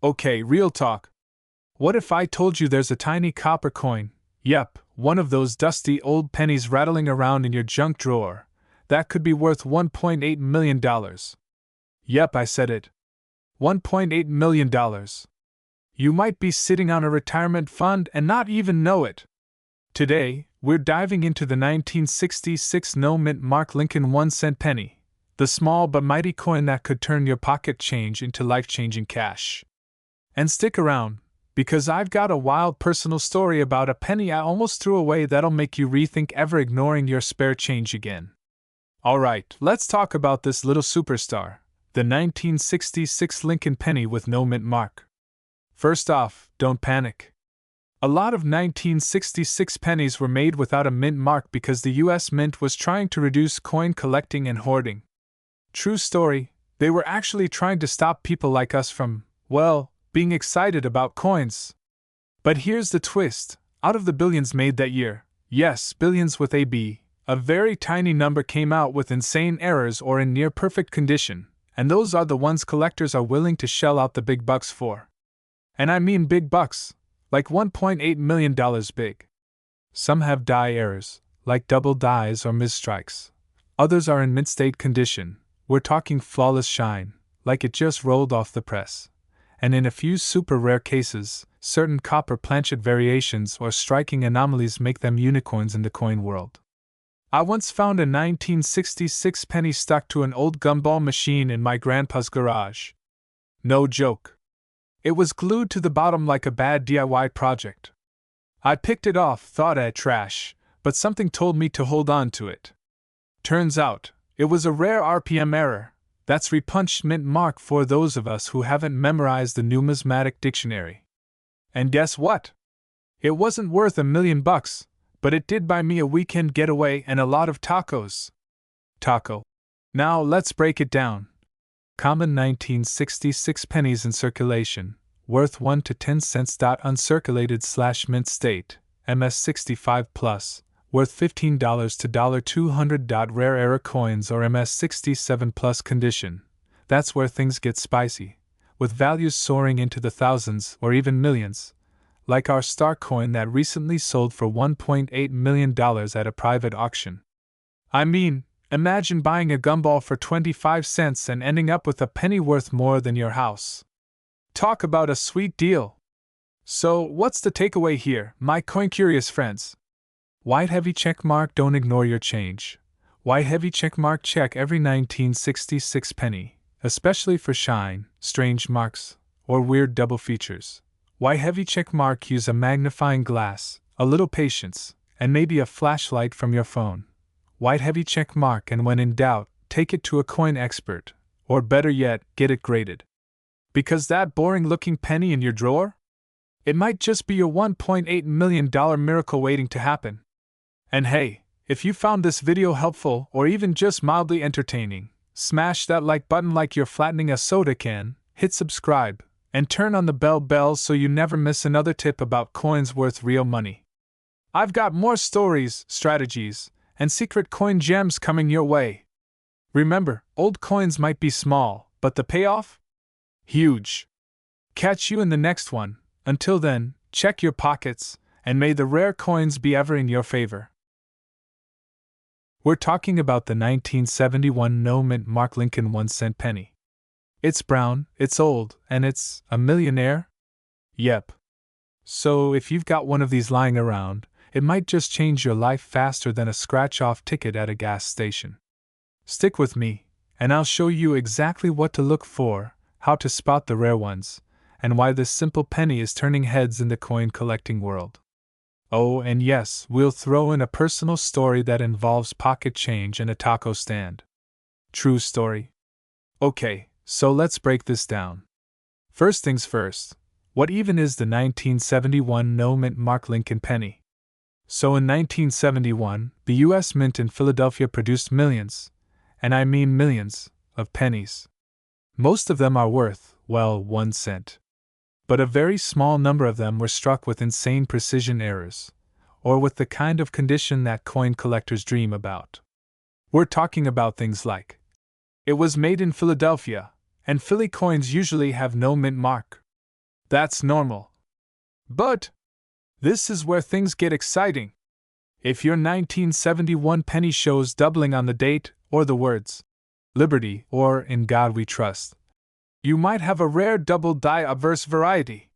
Okay, real talk. What if I told you there's a tiny copper coin, yep, one of those dusty old pennies rattling around in your junk drawer, that could be worth $1.8 million? Yep, I said it. $1.8 million. You might be sitting on a retirement fund and not even know it. Today, we're diving into the 1966 no-mint mark Lincoln 1-cent penny, the small but mighty coin that could turn your pocket change into life-changing cash. And stick around, because I've got a wild personal story about a penny I almost threw away that'll make you rethink ever ignoring your spare change again. Alright, let's talk about this little superstar, the 1966 Lincoln penny with no mint mark. First off, don't panic. A lot of 1966 pennies were made without a mint mark because the US Mint was trying to reduce coin collecting and hoarding. True story, they were actually trying to stop people like us from, well, being excited about coins. But here's the twist: out of the billions made that year, yes, billions with a B, a very tiny number came out with insane errors or in near perfect condition, and those are the ones collectors are willing to shell out the big bucks for. And I mean big bucks, like $1.8 million big. Some have die errors, like double dies or misstrikes. Others are in mint state condition, we're talking flawless shine, like it just rolled off the press. And in a few super rare cases, certain copper planchet variations or striking anomalies make them unicorns in the coin world. I once found a 1966 penny stuck to an old gumball machine in my grandpa's garage. No joke. It was glued to the bottom like a bad DIY project. I picked it off, thought I'd trash, but something told me to hold on to it. Turns out, it was a rare RPM error. That's repunched mint mark for those of us who haven't memorized the numismatic dictionary. And guess what? It wasn't worth $1 million, but it did buy me a weekend getaway and a lot of tacos. Taco. Now let's break it down. Common 1966 pennies in circulation, worth 1 to 10 cents. Uncirculated/mint state, MS65 plus, worth $15 to $200. Rare error coins or MS67 plus condition. That's where things get spicy, with values soaring into the thousands or even millions, like our star coin that recently sold for $1.8 million at a private auction. I mean, imagine buying a gumball for 25 cents and ending up with a penny worth more than your house. Talk about a sweet deal. So, what's the takeaway here, my coin-curious friends? White heavy checkmark, don't ignore your change. White heavy checkmark, check every 1966 penny, especially for shine, strange marks, or weird double features. White heavy checkmark, use a magnifying glass, a little patience, and maybe a flashlight from your phone. White heavy check mark, and when in doubt, take it to a coin expert, or better yet, get it graded. Because that boring-looking penny in your drawer? It might just be your $1.8 million miracle waiting to happen. And hey, if you found this video helpful or even just mildly entertaining, smash that like button like you're flattening a soda can, hit subscribe, and turn on the bell so you never miss another tip about coins worth real money. I've got more stories, strategies, and secret coin gems coming your way. Remember, old coins might be small, but the payoff? Huge. Catch you in the next one. Until then, check your pockets, and may the rare coins be ever in your favor. We're talking about the 1971 no-mint mark Lincoln 1-cent penny. It's brown, it's old, and it's a millionaire? Yep. So if you've got one of these lying around, it might just change your life faster than a scratch-off ticket at a gas station. Stick with me, and I'll show you exactly what to look for, how to spot the rare ones, and why this simple penny is turning heads in the coin collecting world. Oh, and yes, we'll throw in a personal story that involves pocket change and a taco stand. True story. Okay, so let's break this down. First things first, what even is the 1971 no-mint mark Lincoln penny? So in 1971, the US Mint in Philadelphia produced millions, and I mean millions, of pennies. Most of them are worth, well, 1 cent. But a very small number of them were struck with insane precision errors, or with the kind of condition that coin collectors dream about. We're talking about things like, it was made in Philadelphia, and Philly coins usually have no mint mark. That's normal. But this is where things get exciting. If your 1971 penny shows doubling on the date, or the words, Liberty, or In God We Trust, you might have a rare double die-averse variety.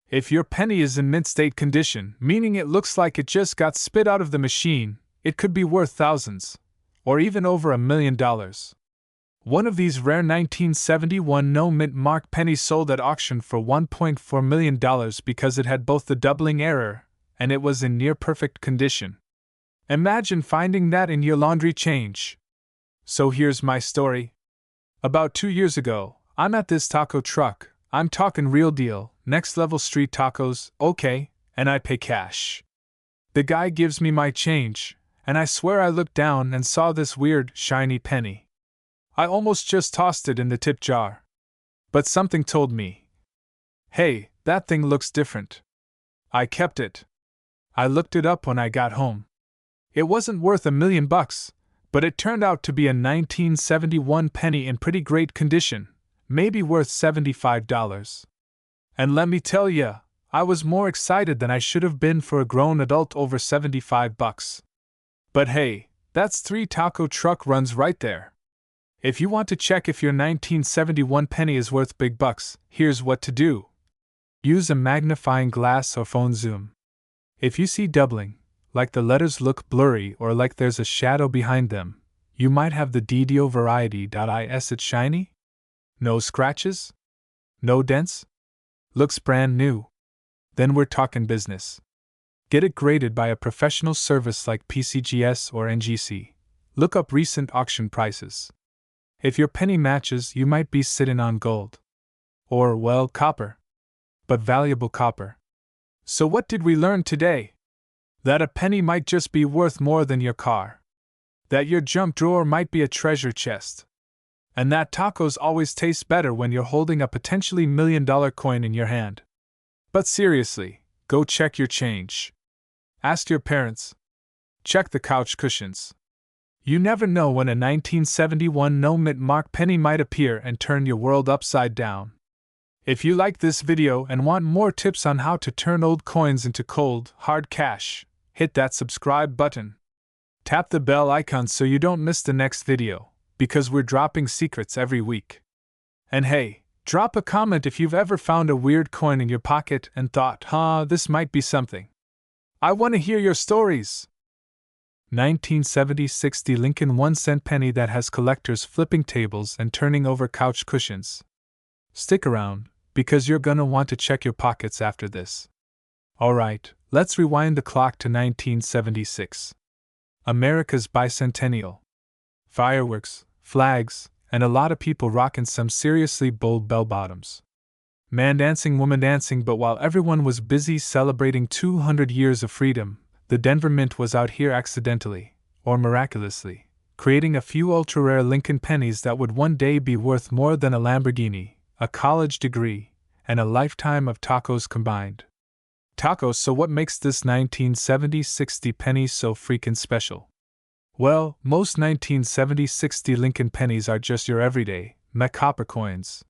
If your penny is in mint-state condition, meaning it looks like it just got spit out of the machine, it could be worth thousands, or even over $1 million. One of these rare 1971 no-mint mark pennies sold at auction for $1.4 million because it had both the doubling error and it was in near-perfect condition. Imagine finding that in your laundry change. So here's my story. About 2 years ago, I'm at this taco truck. I'm talking real deal, next level street tacos, okay, and I pay cash. The guy gives me my change, and I swear I looked down and saw this weird, shiny penny. I almost just tossed it in the tip jar. But something told me, hey, that thing looks different. I kept it. I looked it up when I got home. It wasn't worth $1 million, but it turned out to be a 1971 penny in pretty great condition, maybe worth $75. And let me tell ya, I was more excited than I should have been for a grown adult over $75. But hey, that's 3 taco truck runs right there. If you want to check if your 1971 penny is worth big bucks, here's what to do. Use a magnifying glass or phone zoom. If you see doubling, like the letters look blurry or like there's a shadow behind them, you might have the DDO variety. Is it shiny? No scratches? No dents? Looks brand new. Then we're talking business. Get it graded by a professional service like PCGS or NGC. Look up recent auction prices. If your penny matches, you might be sitting on gold. Or, well, copper. But valuable copper. So what did we learn today? That a penny might just be worth more than your car. That your junk drawer might be a treasure chest. And that tacos always taste better when you're holding a potentially $1 million coin in your hand. But seriously, go check your change. Ask your parents. Check the couch cushions. You never know when a 1971 no-mint mark penny might appear and turn your world upside down. If you like this video and want more tips on how to turn old coins into cold, hard cash, hit that subscribe button. Tap the bell icon so you don't miss the next video, because we're dropping secrets every week. And hey, drop a comment if you've ever found a weird coin in your pocket and thought, this might be something. I want to hear your stories. 1970-60 Lincoln 1-cent penny that has collectors flipping tables and turning over couch cushions. Stick around, because you're gonna want to check your pockets after this. Alright, let's rewind the clock to 1976. America's bicentennial. Fireworks, flags, and a lot of people rocking some seriously bold bell-bottoms. Man dancing, woman dancing, but while everyone was busy celebrating 200 years of freedom, the Denver Mint was out here accidentally, or miraculously, creating a few ultra-rare Lincoln pennies that would one day be worth more than a Lamborghini, a college degree, and a lifetime of tacos combined. Tacos. So what makes this 1970-60 penny so freaking special? Well, most 1970-60 Lincoln pennies are just your everyday, copper coins.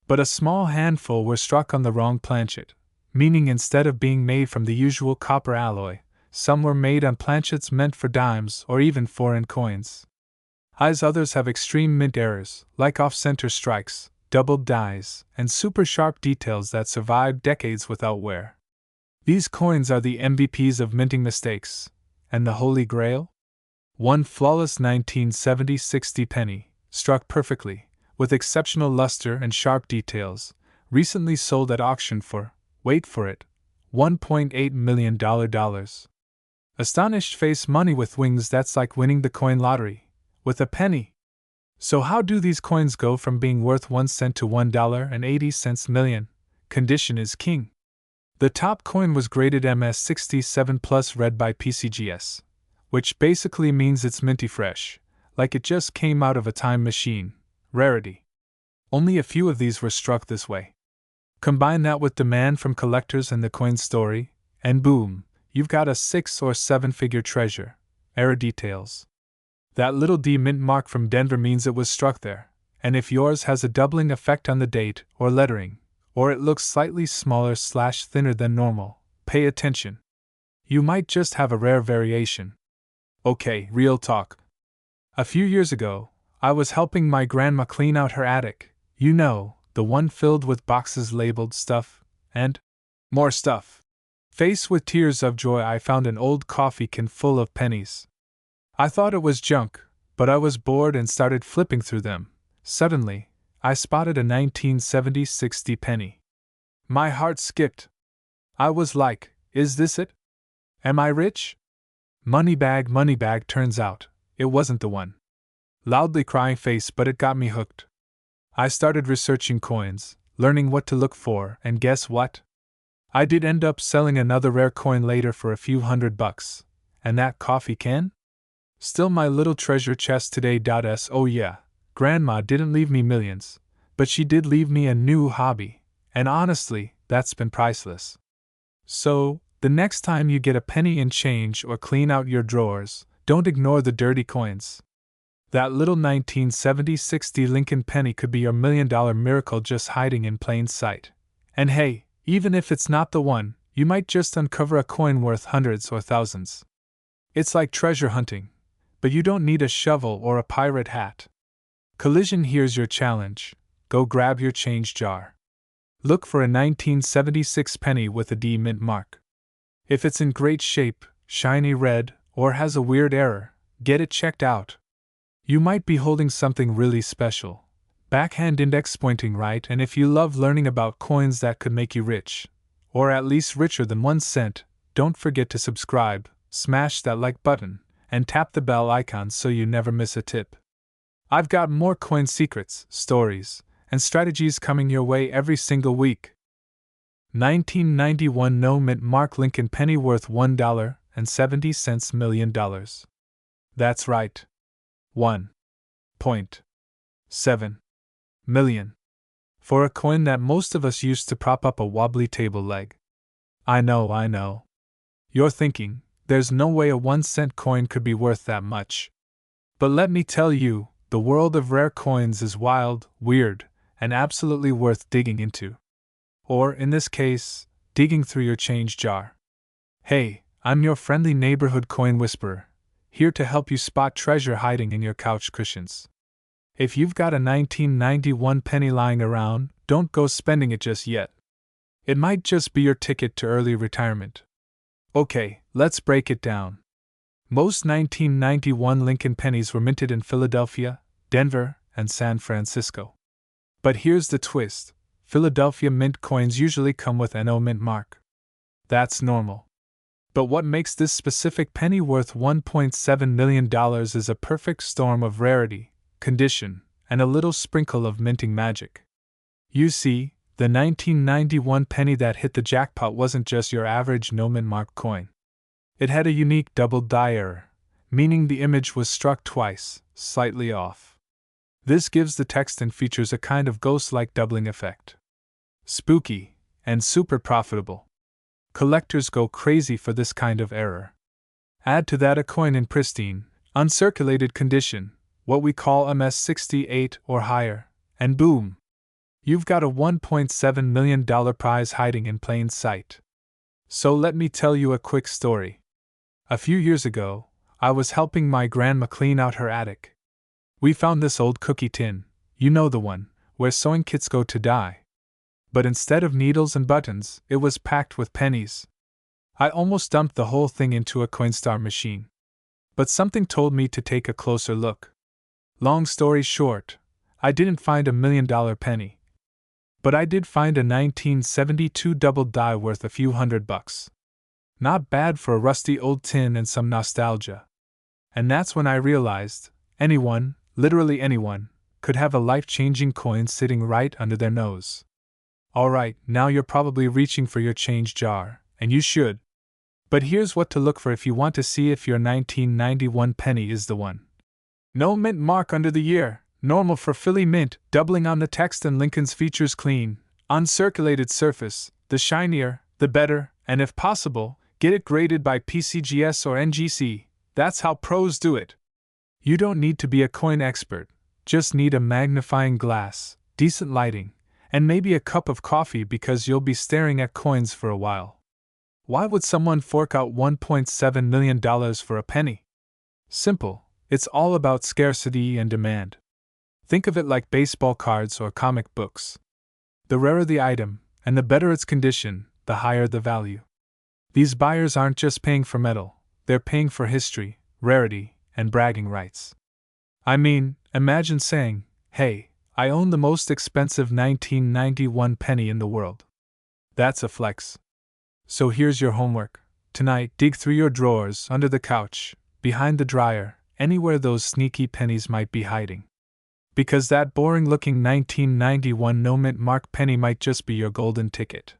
But a small handful were struck on the wrong planchet, meaning instead of being made from the usual copper alloy, some were made on planchets meant for dimes or even foreign coins. As others have extreme mint errors, like off-center strikes, doubled dies, and super sharp details that survive decades without wear. These coins are the MVPs of minting mistakes. And the Holy Grail? One flawless 1970-60 penny, struck perfectly, with exceptional luster and sharp details, recently sold at auction for, wait for it, $1.8 million. Astonished face money with wings. That's like winning the coin lottery, with a penny. So how do these coins go from being worth 1 cent to $1.80 million? Condition is king. The top coin was graded MS67 Plus read by PCGS, which basically means it's minty fresh, like it just came out of a time machine. Rarity. Only a few of these were struck this way. Combine that with demand from collectors and the coin story, and boom, you've got a 6 or 7 figure treasure. Error details. That little D mint mark from Denver means it was struck there, and if yours has a doubling effect on the date, or lettering, or it looks slightly smaller/thinner than normal, pay attention. You might just have a rare variation. Okay, real talk. A few years ago, I was helping my grandma clean out her attic, you know, the one filled with boxes labeled stuff, and more stuff. Faced with tears of joy, I found an old coffee can full of pennies. I thought it was junk, but I was bored and started flipping through them. Suddenly, I spotted a 1970 60 penny. My heart skipped. I was like, is this it? Am I rich? Money bag, turns out, it wasn't the one. Loudly crying face, but it got me hooked. I started researching coins, learning what to look for, and guess what? I did end up selling another rare coin later for a few $100. And that coffee can? Still my little treasure chest today. Oh yeah, Grandma didn't leave me millions, but she did leave me a new hobby, and honestly, that's been priceless. So, the next time you get a penny in change or clean out your drawers, don't ignore the dirty coins. That little 1970 60 Lincoln penny could be your $1 million miracle just hiding in plain sight. And hey, even if it's not the one, you might just uncover a coin worth hundreds or thousands. It's like treasure hunting, but you don't need a shovel or a pirate hat. Collision, here's your challenge. Go grab your change jar. Look for a 1976 penny with a D mint mark. If it's in great shape, shiny red, or has a weird error, get it checked out. You might be holding something really special. Backhand index pointing right, and if you love learning about coins that could make you rich, or at least richer than 1 cent, don't forget to subscribe, smash that like button, and tap the bell icon so you never miss a tip. I've got more coin secrets, stories, and strategies coming your way every single week. 1991 no mint mark Lincoln penny worth $1.70 million. That's right. 1.7 million. For a coin that most of us used to prop up a wobbly table leg. I know. You're thinking, there's no way a 1-cent coin could be worth that much. But let me tell you, the world of rare coins is wild, weird, and absolutely worth digging into. Or, in this case, digging through your change jar. Hey, I'm your friendly neighborhood coin whisperer, here to help you spot treasure hiding in your couch cushions. If you've got a 1991 penny lying around, don't go spending it just yet. It might just be your ticket to early retirement. Okay, let's break it down. Most 1991 Lincoln pennies were minted in Philadelphia, Denver, and San Francisco. But here's the twist. Philadelphia mint coins usually come with no mint mark. That's normal. But what makes this specific penny worth $1.7 million is a perfect storm of rarity, condition, and a little sprinkle of minting magic. You see, the 1991 penny that hit the jackpot wasn't just your average no mint mark coin. It had a unique double die error, meaning the image was struck twice, slightly off. This gives the text and features a kind of ghost-like doubling effect. Spooky, and super profitable. Collectors go crazy for this kind of error. Add to that a coin in pristine, uncirculated condition, what we call MS-68 or higher, and boom! You've got a $1.7 million prize hiding in plain sight. So let me tell you a quick story. A few years ago, I was helping my grandma clean out her attic. We found this old cookie tin, you know the one, where sewing kits go to die. But instead of needles and buttons, it was packed with pennies. I almost dumped the whole thing into a Coinstar machine. But something told me to take a closer look. Long story short, I didn't find a $1 million penny. But I did find a 1972 double die worth a few $100. Not bad for a rusty old tin and some nostalgia. And that's when I realized, anyone, literally anyone, could have a life-changing coin sitting right under their nose. Alright, now you're probably reaching for your change jar, and you should. But here's what to look for if you want to see if your 1991 penny is the one. No mint mark under the year, normal for Philly mint, doubling on the text and Lincoln's features clean, uncirculated surface, the shinier, the better, and if possible, get it graded by PCGS or NGC, that's how pros do it. You don't need to be a coin expert, just need a magnifying glass, decent lighting, and maybe a cup of coffee because you'll be staring at coins for a while. Why would someone fork out $1.7 million for a penny? Simple, it's all about scarcity and demand. Think of it like baseball cards or comic books. The rarer the item, and the better its condition, the higher the value. These buyers aren't just paying for metal, they're paying for history, rarity, and bragging rights. I mean, imagine saying, "Hey, I own the most expensive 1991 penny in the world." That's a flex. So here's your homework. Tonight, dig through your drawers, under the couch, behind the dryer, anywhere those sneaky pennies might be hiding. Because that boring-looking 1991 no-mint mark penny might just be your golden ticket.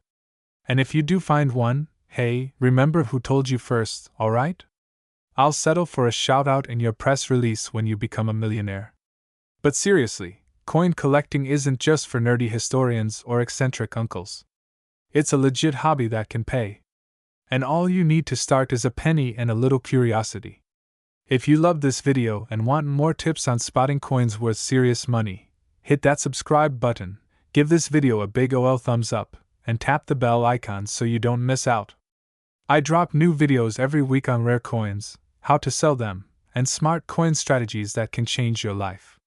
And if you do find one, hey, remember who told you first, alright? I'll settle for a shout-out in your press release when you become a millionaire. But seriously, coin collecting isn't just for nerdy historians or eccentric uncles. It's a legit hobby that can pay. And all you need to start is a penny and a little curiosity. If you loved this video and want more tips on spotting coins worth serious money, hit that subscribe button, give this video a big ol' thumbs up, and tap the bell icon so you don't miss out. I drop new videos every week on rare coins, how to sell them, and smart coin strategies that can change your life.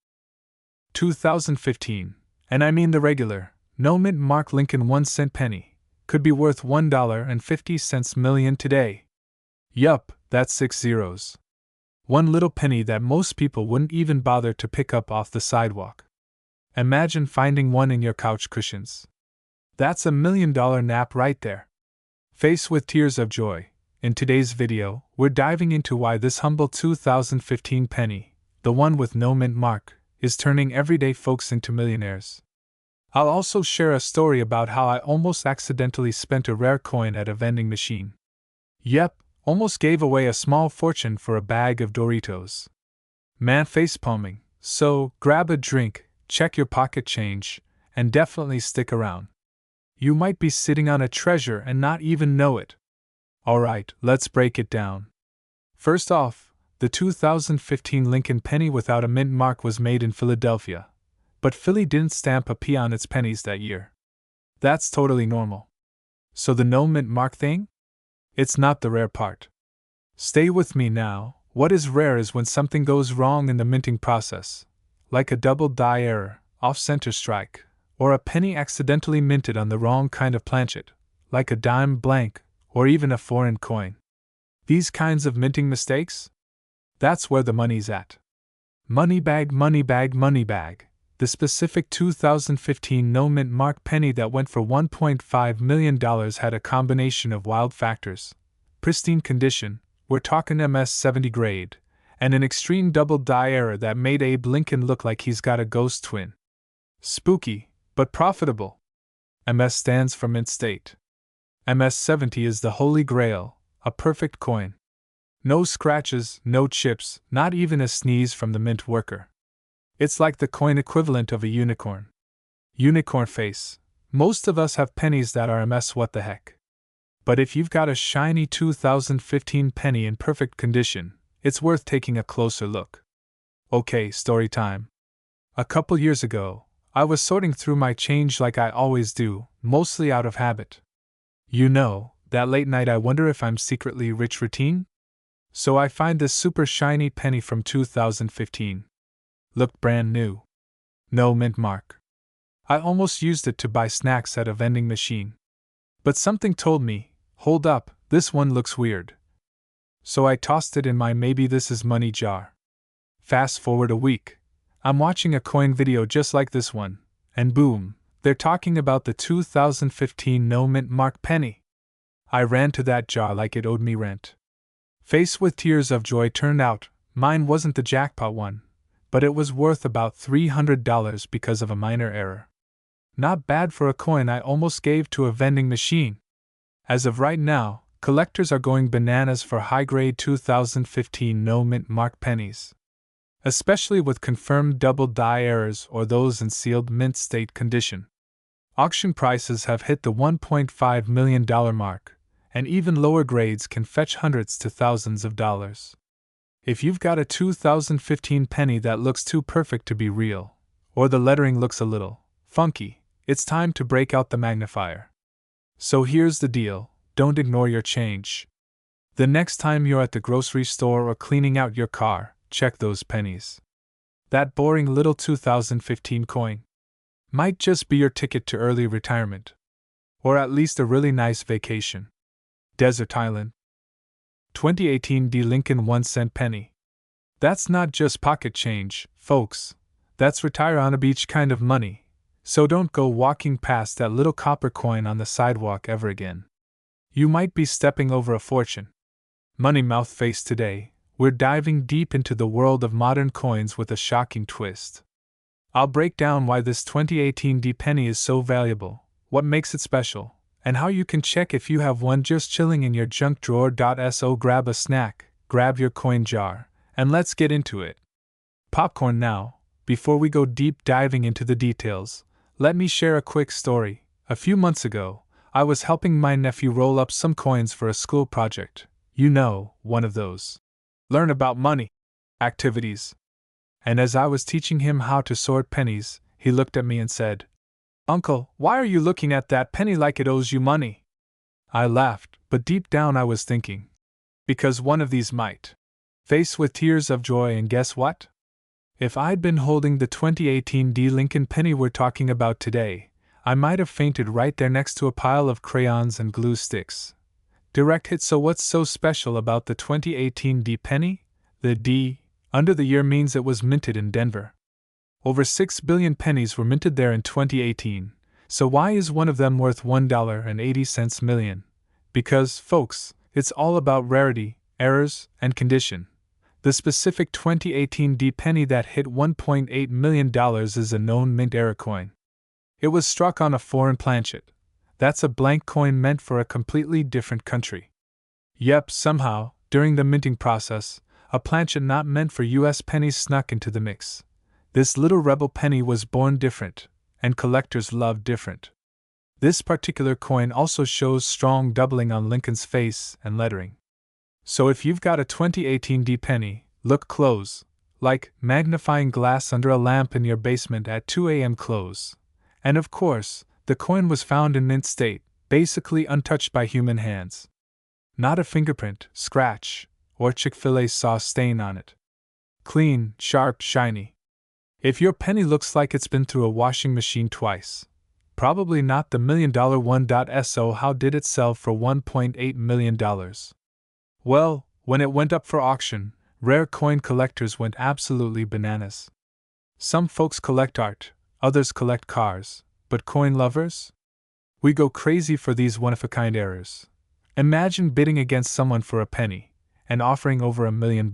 2015, and I mean the regular, no-mint mark Lincoln 1-cent penny, could be worth $1.50 million today. Yup, that's 6 zeros. One little penny that most people wouldn't even bother to pick up off the sidewalk. Imagine finding one in your couch cushions. That's $1 million nap right there. Faced with tears of joy, in today's video, we're diving into why this humble 2015 penny, the one with no mint mark, is turning everyday folks into millionaires. I'll also share a story about how I almost accidentally spent a rare coin at a vending machine. Yep, almost gave away a small fortune for a bag of Doritos. Man facepalming, so grab a drink, check your pocket change, and definitely stick around. You might be sitting on a treasure and not even know it. Alright, let's break it down. First off, the 2015 Lincoln penny without a mint mark was made in Philadelphia, but Philly didn't stamp a P on its pennies that year. That's totally normal. So the no mint mark thing? It's not the rare part. Stay with me now. What is rare is when something goes wrong in the minting process, like a double die error, off-center strike, or a penny accidentally minted on the wrong kind of planchet, like a dime blank, or even a foreign coin. These kinds of minting mistakes? That's where the money's at. Money bag, money bag, money bag. The specific 2015 no-mint mark penny that went for $1.5 million had a combination of wild factors: pristine condition, we're talking MS-70 grade, and an extreme double die error that made Abe Lincoln look like he's got a ghost twin. Spooky, but profitable. MS stands for mint state. MS-70 is the holy grail, a perfect coin. No scratches, no chips, not even a sneeze from the mint worker. It's like the coin equivalent of a unicorn. Unicorn face. Most of us have pennies that are MS what the heck. But if you've got a shiny 2015 penny in perfect condition, it's worth taking a closer look. Okay, story time. A couple years ago, I was sorting through my change like I always do, mostly out of habit. You know, that late night I wonder if I'm secretly rich routine? So I find this super shiny penny from 2015. Looked brand new. No mint mark. I almost used it to buy snacks at a vending machine. But something told me, hold up, this one looks weird. So I tossed it in my maybe this is money jar. Fast forward a week. I'm watching a coin video just like this one, and boom, they're talking about the 2015 no mint mark penny. I ran to that jar like it owed me rent. Faced with tears of joy, turned out, mine wasn't the jackpot one, but it was worth about $300 because of a minor error. Not bad for a coin I almost gave to a vending machine. As of right now, collectors are going bananas for high-grade 2015 no-mint mark pennies. Especially with confirmed double die errors or those in sealed mint state condition. Auction prices have hit the $1.5 million mark, and even lower grades can fetch hundreds to thousands of dollars. If you've got a 2015 penny that looks too perfect to be real, or the lettering looks a little funky, it's time to break out the magnifier. So here's the deal, don't ignore your change. The next time you're at the grocery store or cleaning out your car, check those pennies. That boring little 2015 coin might just be your ticket to early retirement. Or at least a really nice vacation. Desert Island. 2018 D. Lincoln 1-cent penny. That's not just pocket change, folks. That's retire on a beach kind of money. So don't go walking past that little copper coin on the sidewalk ever again. You might be stepping over a fortune. Money Mouth Face today, we're diving deep into the world of modern coins with a shocking twist. I'll break down why this 2018 D penny is so valuable, what makes it special, and how you can check if you have one just chilling in your junk drawer. So grab a snack, grab your coin jar, and let's get into it. Popcorn now. Before we go deep diving into the details, let me share a quick story. A few months ago, I was helping my nephew roll up some coins for a school project. You know, one of those learn about money activities. And as I was teaching him how to sort pennies, he looked at me and said, "Uncle, why are you looking at that penny like it owes you money?" I laughed, but deep down I was thinking, because one of these might face with tears of joy, and guess what? If I'd been holding the 2018 D Lincoln penny we're talking about today, I might have fainted right there next to a pile of crayons and glue sticks. Direct hit. So what's so special about the 2018 D penny? The D under the year means it was minted in Denver. Over 6 billion pennies were minted there in 2018, so why is one of them worth $1.80 million? Because, folks, it's all about rarity, errors, and condition. The specific 2018 D penny that hit $1.8 million is a known mint era coin. It was struck on a foreign planchet. That's a blank coin meant for a completely different country. Yep, somehow, during the minting process, a planchet not meant for US pennies snuck into the mix. This little rebel penny was born different, and collectors loved different. This particular coin also shows strong doubling on Lincoln's face and lettering. So if you've got a 2018 D penny, look close, like magnifying glass under a lamp in your basement at 2 a.m. close. And of course, the coin was found in mint state, basically untouched by human hands. Not a fingerprint, scratch, or Chick-fil-A sauce stain on it. Clean, sharp, shiny. If your penny looks like it's been through a washing machine twice, probably not the $1 million one. So how did it sell for $1.8 million? Well, when it went up for auction, rare coin collectors went absolutely bananas. Some folks collect art, others collect cars, but coin lovers? We go crazy for these one-of-a-kind errors. Imagine bidding against someone for a penny, and offering over $1 million.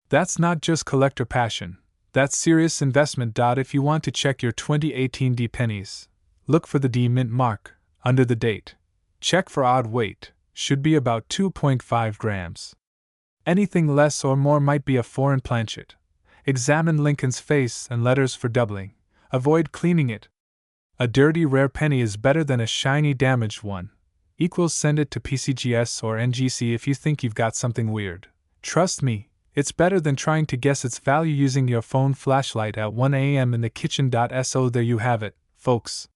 That's not just collector passion, that's serious investment. If you want to check your 2018 D pennies, look for the D mint mark under the date. Check for odd weight, should be about 2.5 grams. Anything less or more might be a foreign planchet. Examine Lincoln's face and letters for doubling. Avoid cleaning it. A dirty rare penny is better than a shiny damaged one. Send it to PCGS or NGC if you think you've got something weird. Trust me, it's better than trying to guess its value using your phone flashlight at 1 a.m. in the kitchen. So there you have it, folks.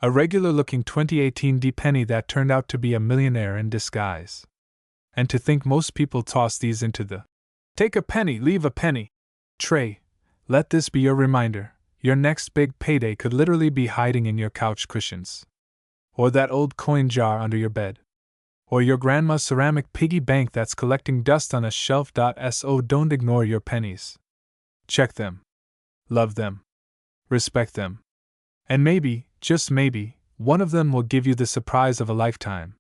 A regular-looking 2018 D penny that turned out to be a millionaire in disguise. And to think most people toss these into the take a penny, leave a penny tray. Let this be your reminder. Your next big payday could literally be hiding in your couch cushions. Or that old coin jar under your bed. Or your grandma's ceramic piggy bank that's collecting dust on a shelf. So don't ignore your pennies. Check them. Love them. Respect them. And maybe, just maybe, one of them will give you the surprise of a lifetime.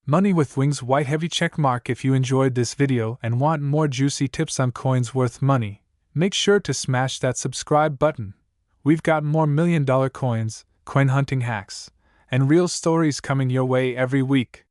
Money with Wings white heavy check mark. If you enjoyed this video and want more juicy tips on coins worth money, make sure to smash that subscribe button. We've got more $1 million coins, coin hunting hacks, and real stories coming your way every week.